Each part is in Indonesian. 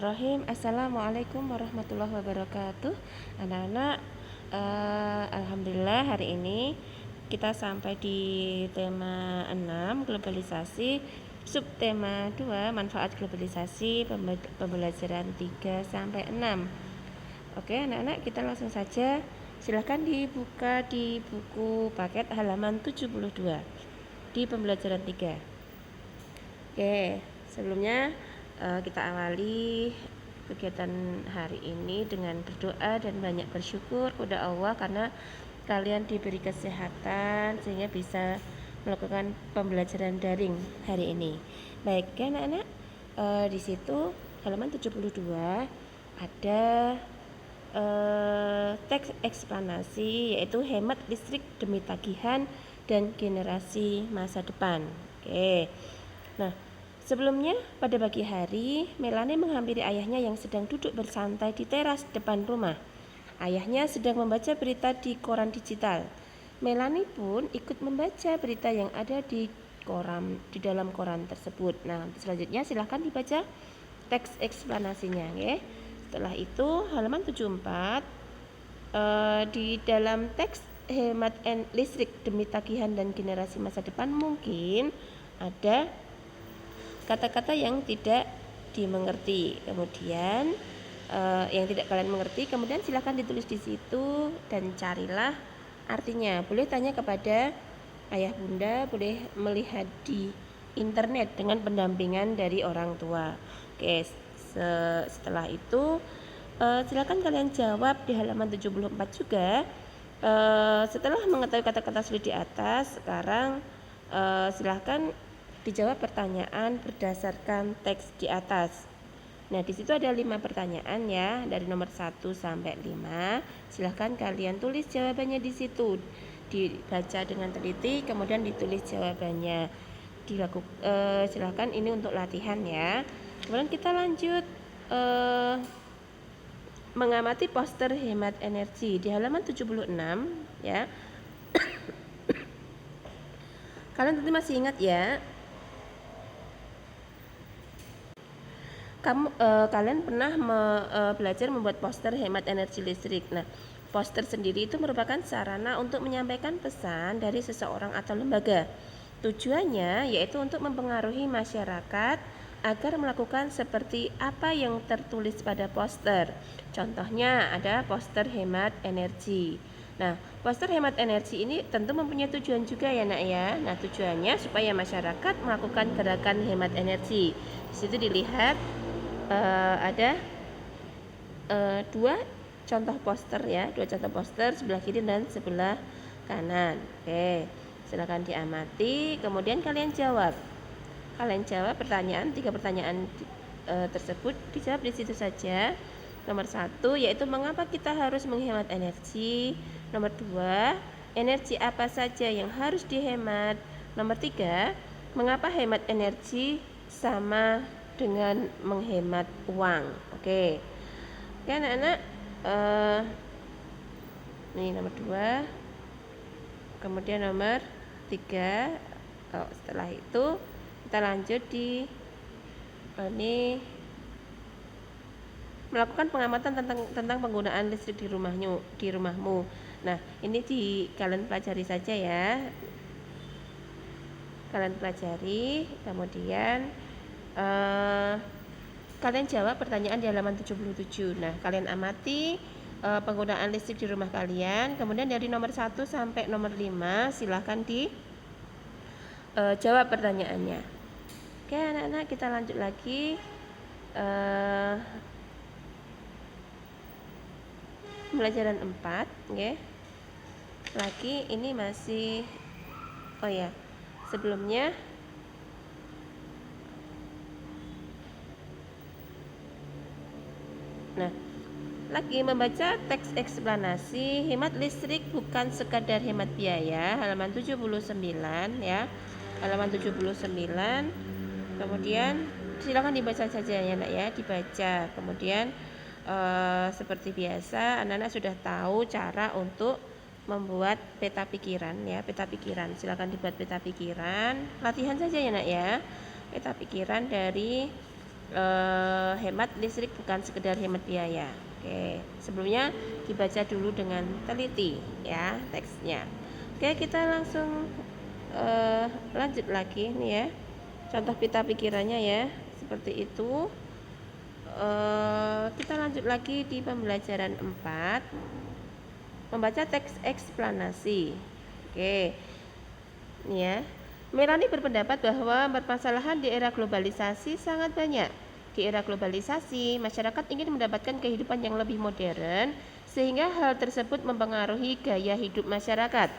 Bismillahirrahmanirrahim. Assalamualaikum warahmatullahi wabarakatuh. Anak-anak, alhamdulillah hari ini kita sampai di tema 6 globalisasi, subtema 2 manfaat globalisasi, pembelajaran 3 sampai 6. Oke, anak-anak, kita langsung saja. Silahkan dibuka di buku paket halaman 72 di pembelajaran 3. Oke, sebelumnya kita awali kegiatan hari ini dengan berdoa dan banyak bersyukur kepada Allah karena kalian diberi kesehatan sehingga bisa melakukan pembelajaran daring hari ini. Baik, ya anak-anak, di situ halaman 72 ada teks eksplanasi, yaitu hemat listrik demi tagihan dan generasi masa depan. Oke. Nah, sebelumnya, pada pagi hari, Melanie menghampiri ayahnya yang sedang duduk bersantai di teras depan rumah. Ayahnya sedang membaca berita di koran digital. Melanie pun ikut membaca berita yang ada di dalam koran tersebut. Nah, selanjutnya silahkan dibaca teks eksplanasinya, ya. Setelah itu, halaman 74 di dalam teks hemat listrik demi tagihan dan generasi masa depan mungkin ada kata-kata yang tidak dimengerti, kemudian yang tidak kalian mengerti, kemudian silahkan ditulis di situ dan carilah artinya. Boleh tanya kepada ayah bunda, boleh melihat di internet dengan pendampingan dari orang tua. Oke, setelah itu silahkan kalian jawab di halaman 74 juga. Setelah mengetahui kata-kata sulit di atas, sekarang silahkan dijawab pertanyaan berdasarkan teks di atas. Nah, di situ ada 5 pertanyaan ya, dari nomor 1 sampai 5. Silahkan kalian tulis jawabannya di situ. Dibaca dengan teliti, kemudian ditulis jawabannya. Silahkan, ini untuk latihan ya. Kemudian kita lanjut mengamati poster hemat energi di halaman 76 ya. Kalian tentu masih ingat ya, kalian pernah belajar membuat poster hemat energi listrik. Nah, poster sendiri itu merupakan sarana untuk menyampaikan pesan dari seseorang atau lembaga. Tujuannya yaitu untuk mempengaruhi masyarakat agar melakukan seperti apa yang tertulis pada poster. Contohnya ada poster hemat energi. Nah, poster hemat energi ini tentu mempunyai tujuan juga ya nak ya. Nah, tujuannya supaya masyarakat melakukan gerakan hemat energi. Di situ dilihat ada 2 contoh poster ya, 2 contoh poster sebelah kiri dan sebelah kanan. Oke, silakan diamati, kemudian kalian jawab. Kalian jawab pertanyaan, 3 pertanyaan tersebut dijawab di situ saja. Nomor 1 yaitu mengapa kita harus menghemat energi. Nomor 2, energi apa saja yang harus dihemat. Nomor 3, mengapa hemat energi sama dengan menghemat uang. Oke, anak-anak, ini nomor 2, kemudian nomor 3. Setelah itu kita lanjut di ini melakukan pengamatan tentang penggunaan listrik di rumahmu. Nah, ini kalian pelajari saja ya. Kalian pelajari, kemudian kalian jawab pertanyaan di halaman 77. Nah, kalian amati penggunaan listrik di rumah kalian. Kemudian dari nomor 1 sampai nomor 5 silahkan jawab pertanyaannya. Oke anak-anak, kita lanjut lagi. Pembelajaran 4 okay. Lagi ini masih sebelumnya lagi membaca teks eksplanasi hemat listrik bukan sekadar hemat biaya, halaman 79 ya. Halaman 79. Kemudian silakan dibaca saja ya nak ya, dibaca. Kemudian seperti biasa anak-anak sudah tahu cara untuk membuat peta pikiran ya, peta pikiran. Silakan dibuat peta pikiran. Latihan saja ya nak ya. Peta pikiran dari hemat listrik bukan sekedar hemat biaya. Oke, sebelumnya dibaca dulu dengan teliti ya teksnya. Oke, kita langsung lanjut lagi nih ya. Contoh pita pikirannya ya, seperti itu. Kita lanjut lagi di pembelajaran 4, membaca teks eksplanasi. Oke, ini ya. Melanie berpendapat bahwa permasalahan di era globalisasi sangat banyak. Di era globalisasi, masyarakat ingin mendapatkan kehidupan yang lebih modern, sehingga hal tersebut mempengaruhi gaya hidup masyarakat.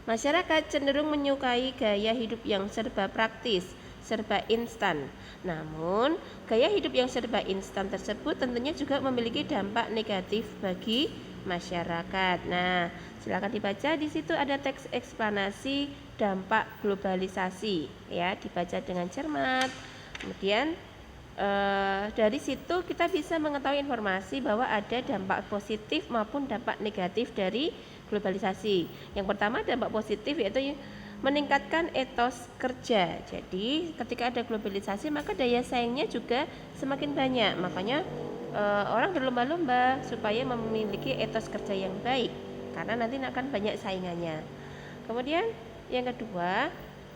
Masyarakat cenderung menyukai gaya hidup yang serba praktis, serba instan. Namun, gaya hidup yang serba instan tersebut tentunya juga memiliki dampak negatif bagi masyarakat. Nah, silakan dibaca, di situ ada teks eksplanasi dampak globalisasi ya, dibaca dengan cermat. Kemudian dari situ kita bisa mengetahui informasi bahwa ada dampak positif maupun dampak negatif dari globalisasi. Yang pertama, dampak positif yaitu meningkatkan etos kerja. Jadi ketika ada globalisasi maka daya saingnya juga semakin banyak. Makanya orang berlomba-lomba supaya memiliki etos kerja yang baik, karena nanti akan banyak saingannya. Kemudian yang kedua,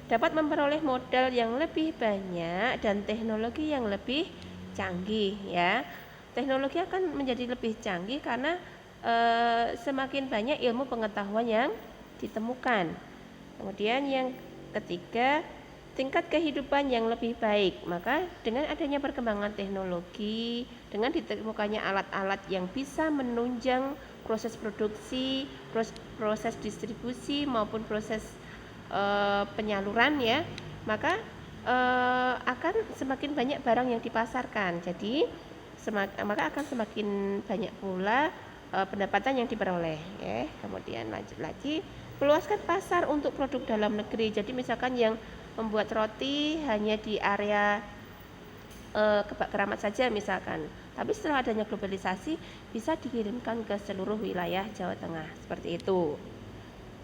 dapat memperoleh modal yang lebih banyak dan teknologi yang lebih canggih ya. Teknologi akan menjadi lebih canggih karena semakin banyak ilmu pengetahuan yang ditemukan. Kemudian yang ketiga, tingkat kehidupan yang lebih baik. Maka dengan adanya perkembangan teknologi, dengan ditemukannya alat-alat yang bisa menunjang proses produksi, proses distribusi maupun proses penyaluran ya, maka akan semakin banyak barang yang dipasarkan. Jadi maka akan semakin banyak pula pendapatan yang diperoleh ya. Kemudian lanjut lagi, meluaskan pasar untuk produk dalam negeri. Jadi misalkan yang membuat roti hanya di area Kebak Keramat saja misalkan, tapi setelah adanya globalisasi bisa dikirimkan ke seluruh wilayah Jawa Tengah, seperti itu.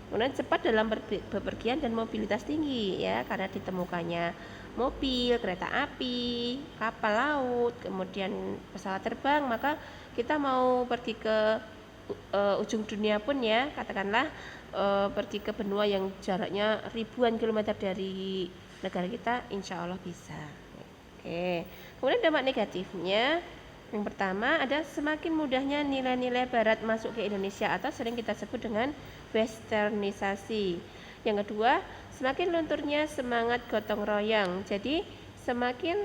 Kemudian cepat dalam bepergian dan mobilitas tinggi ya, karena ditemukannya mobil, kereta api, kapal laut, kemudian pesawat terbang, maka kita mau pergi ke ujung dunia pun ya, katakanlah pergi ke benua yang jaraknya ribuan kilometer dari negara kita, insya Allah bisa. Oke. Kemudian dampak negatifnya, yang pertama ada semakin mudahnya nilai-nilai barat masuk ke Indonesia atau sering kita sebut dengan westernisasi. Yang kedua, semakin lunturnya semangat gotong royong. Jadi semakin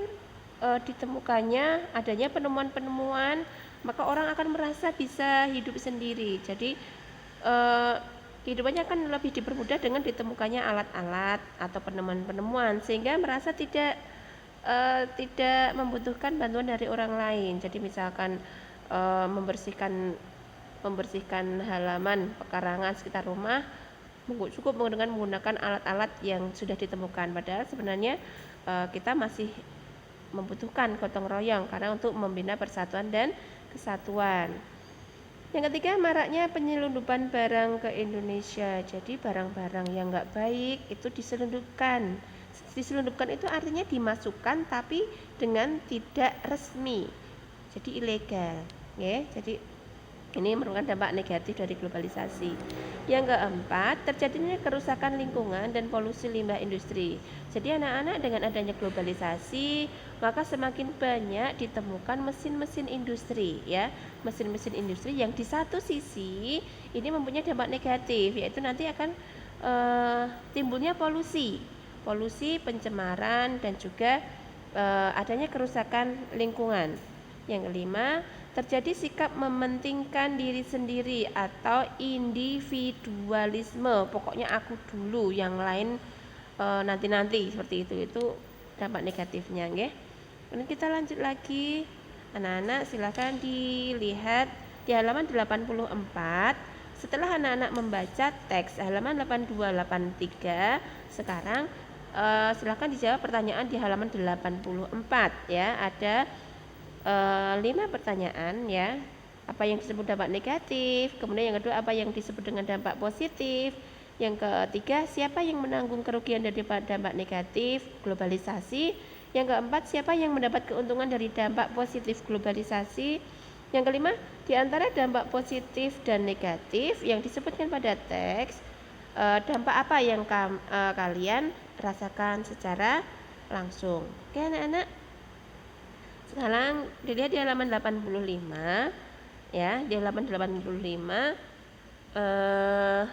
ditemukannya adanya penemuan-penemuan, maka orang akan merasa bisa hidup sendiri. Jadi kehidupannya akan lebih dipermudah dengan ditemukannya alat-alat atau penemuan-penemuan, sehingga merasa tidak membutuhkan bantuan dari orang lain. Jadi misalkan membersihkan halaman pekarangan sekitar rumah cukup dengan menggunakan alat-alat yang sudah ditemukan, padahal sebenarnya kita masih membutuhkan gotong royong karena untuk membina persatuan dan kesatuan. Yang ketiga, maraknya penyelundupan barang ke Indonesia. Jadi barang-barang yang nggak baik itu diselundupkan. Diselundupkan itu artinya dimasukkan tapi dengan tidak resmi, jadi ilegal ya. Jadi ini merupakan dampak negatif dari globalisasi. Yang keempat, terjadinya kerusakan lingkungan dan polusi limbah industri. Jadi anak-anak, dengan adanya globalisasi maka semakin banyak ditemukan mesin-mesin industri ya, mesin-mesin industri yang di satu sisi ini mempunyai dampak negatif, yaitu nanti akan timbulnya polusi, pencemaran, dan juga adanya kerusakan lingkungan. Yang kelima, terjadi sikap mementingkan diri sendiri atau individualisme. Pokoknya aku dulu, yang lain nanti-nanti, seperti itu. Itu dampak negatifnya nggih. Kemudian kita lanjut lagi. Anak-anak silakan dilihat di halaman 84. Setelah anak-anak membaca teks halaman 82 83, sekarang silakan dijawab pertanyaan di halaman 84 ya. Ada 5 pertanyaan ya. Apa yang disebut dampak negatif, kemudian yang kedua apa yang disebut dengan dampak positif, yang ketiga siapa yang menanggung kerugian dari dampak negatif globalisasi, Yang keempat, siapa yang mendapat keuntungan dari dampak positif globalisasi? Yang kelima, di antara dampak positif dan negatif yang disebutkan pada teks, dampak apa yang kalian rasakan secara langsung? Oke anak-anak, sekarang dilihat di halaman 85 ya, di halaman 85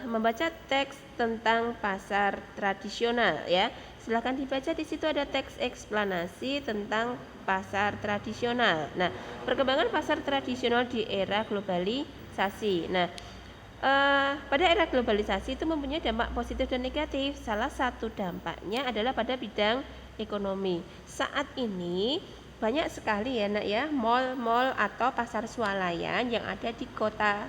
membaca teks tentang pasar tradisional ya. Silahkan dibaca, di situ ada teks eksplanasi tentang pasar tradisional. Nah, perkembangan pasar tradisional di era globalisasi. Nah, pada era globalisasi itu mempunyai dampak positif dan negatif. Salah satu dampaknya adalah pada bidang ekonomi. Saat ini banyak sekali ya nak ya, mal-mal atau pasar swalayan yang ada di kota,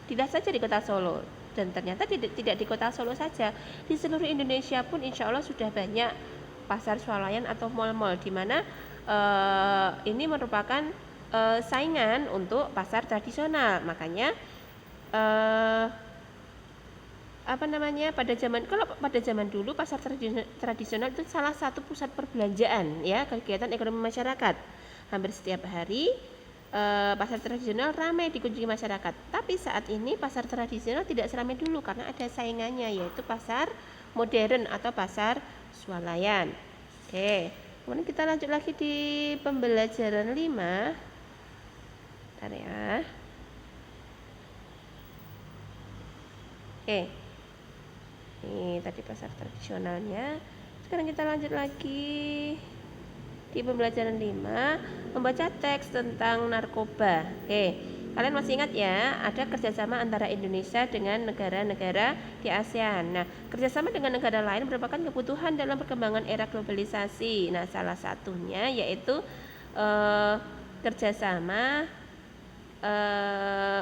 tidak saja di kota Solo, dan ternyata tidak di kota Solo saja, di seluruh Indonesia pun insya Allah sudah banyak pasar swalayan atau mal-mal di mana ini merupakan saingan untuk pasar tradisional. Makanya pada zaman dulu pasar tradisional itu salah satu pusat perbelanjaan ya, kegiatan ekonomi masyarakat. Hampir setiap hari pasar tradisional ramai dikunjungi masyarakat. Tapi saat ini pasar tradisional tidak seramai dulu karena ada saingannya, yaitu pasar modern atau pasar swalayan. Oke, kemudian kita lanjut lagi di pembelajaran 5. Bentar ya. Oke. Ini tadi pasar tradisionalnya. Sekarang kita lanjut lagi di pembelajaran 5, membaca teks tentang narkoba. Oke, kalian masih ingat ya, ada kerjasama antara Indonesia dengan negara-negara di ASEAN. Nah, kerjasama dengan negara lain merupakan kebutuhan dalam perkembangan era globalisasi. Nah, salah satunya yaitu kerjasama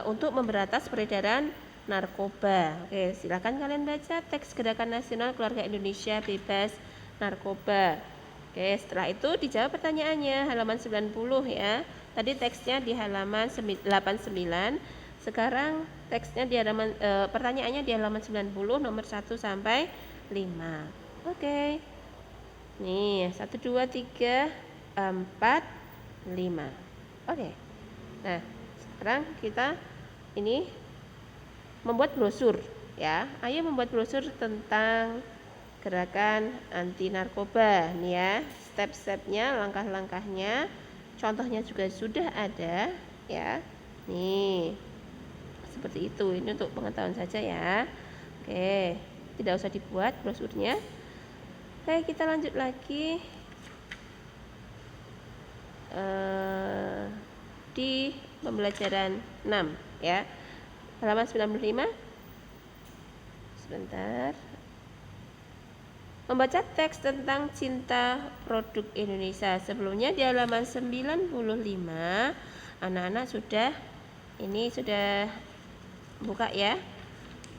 untuk memberantas peredaran narkoba. Oke, silakan kalian baca teks Gerakan Nasional Keluarga Indonesia Bebas Narkoba. Oke, setelah itu dijawab pertanyaannya halaman 90 ya. Tadi teksnya di halaman 89. Sekarang teksnya di halaman pertanyaannya di halaman 90 nomor 1 sampai 5. Oke. Nih, 1 2 3 4 5. Oke. Nah, sekarang kita ini membuat brosur ya. Ayo membuat brosur tentang gerakan anti narkoba nih ya. Step-stepnya, langkah-langkahnya, contohnya juga sudah ada ya. Nih, seperti itu. Ini untuk pengetahuan saja ya. Oke, tidak usah dibuat brosurnya. Oke, kita lanjut lagi di pembelajaran 6 ya. Halaman 95. Sebentar. Membaca teks tentang cinta produk Indonesia. Sebelumnya di halaman 95 anak-anak sudah buka ya.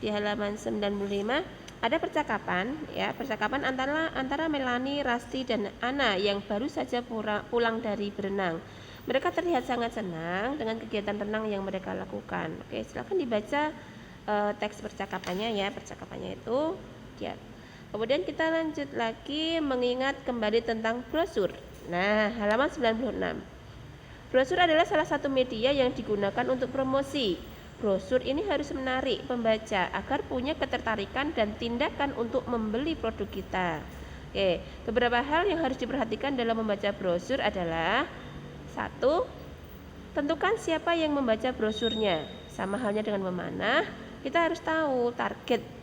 Di halaman 95 ada percakapan ya, percakapan antara Melani, Rasti dan Ana yang baru saja pulang dari berenang. Mereka terlihat sangat senang dengan kegiatan renang yang mereka lakukan. Oke, silakan dibaca teks percakapannya ya. Percakapannya itu ya. Kemudian kita lanjut lagi mengingat kembali tentang brosur. Nah, halaman 96. Brosur adalah salah satu media yang digunakan untuk promosi. Brosur ini harus menarik pembaca agar punya ketertarikan dan tindakan untuk membeli produk kita. Oke, beberapa hal yang harus diperhatikan dalam membaca brosur adalah: 1. Tentukan siapa yang membaca brosurnya. Sama halnya dengan memanah, kita harus tahu target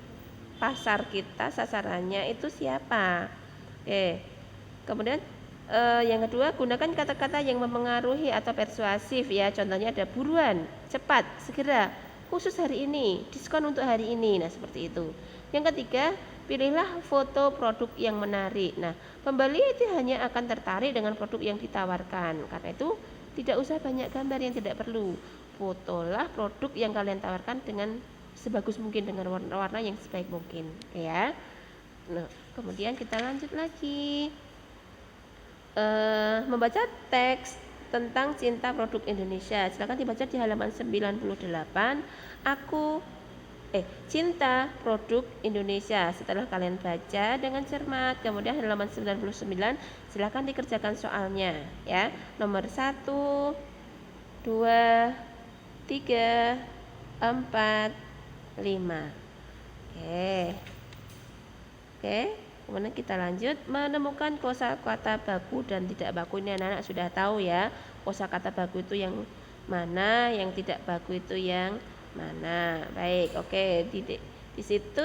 pasar kita, sasarannya itu siapa. Oke. Kemudian yang kedua, gunakan kata-kata yang mempengaruhi atau persuasif ya. Contohnya ada buruan, cepat, segera, khusus hari ini, diskon untuk hari ini. Nah, seperti itu. Yang ketiga, pilihlah foto produk yang menarik. Nah, pembeli itu hanya akan tertarik dengan produk yang ditawarkan. Karena itu tidak usah banyak gambar yang tidak perlu. Fotolah produk yang kalian tawarkan dengan sebagus mungkin, dengan warna-warna yang sebaik mungkin ya. Nah, kemudian kita lanjut lagi membaca teks tentang cinta produk Indonesia. Silakan dibaca di halaman 98. Aku cinta produk Indonesia. Setelah kalian baca dengan cermat, kemudian halaman 99 silakan dikerjakan soalnya ya. Nomor 1, 2, 3, 4, 5. Oke, kemudian kita lanjut menemukan kosakata baku dan tidak baku. Ini anak-anak sudah tahu ya, kosakata baku itu yang mana, yang tidak baku itu yang mana. Baik, oke, di situ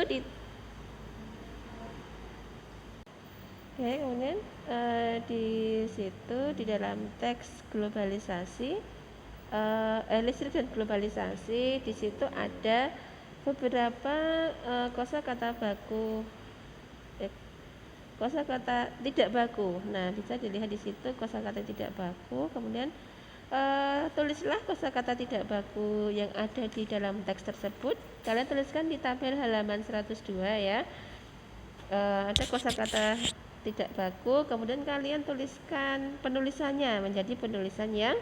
kemudian di situ di dalam teks globalisasi, listrik dan globalisasi, di situ ada beberapa kosakata baku, kosakata tidak baku. Nah, bisa dilihat di situ kosakata tidak baku. Kemudian tulislah kosakata tidak baku yang ada di dalam teks tersebut. Kalian tuliskan di tabel halaman 102 ya. Ada kosakata tidak baku, kemudian kalian tuliskan penulisannya menjadi penulisan yang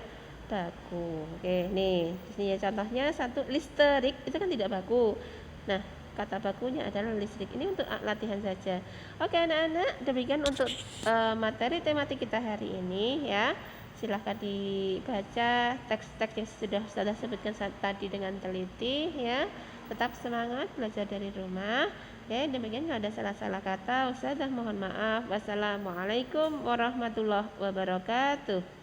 baku. Oke, nih di sini ya contohnya, satu, listrik itu kan tidak baku. Nah, kata bakunya adalah listrik. Ini untuk latihan saja. Oke anak-anak, demikian untuk materi tematik kita hari ini ya. Silahkan dibaca teks-teks yang sudah saya sebutkan tadi dengan teliti ya. Tetap semangat belajar dari rumah. Ya, demikian kalau ada salah-salah kata, Ustazah mohon maaf. Wassalamualaikum warahmatullahi wabarakatuh.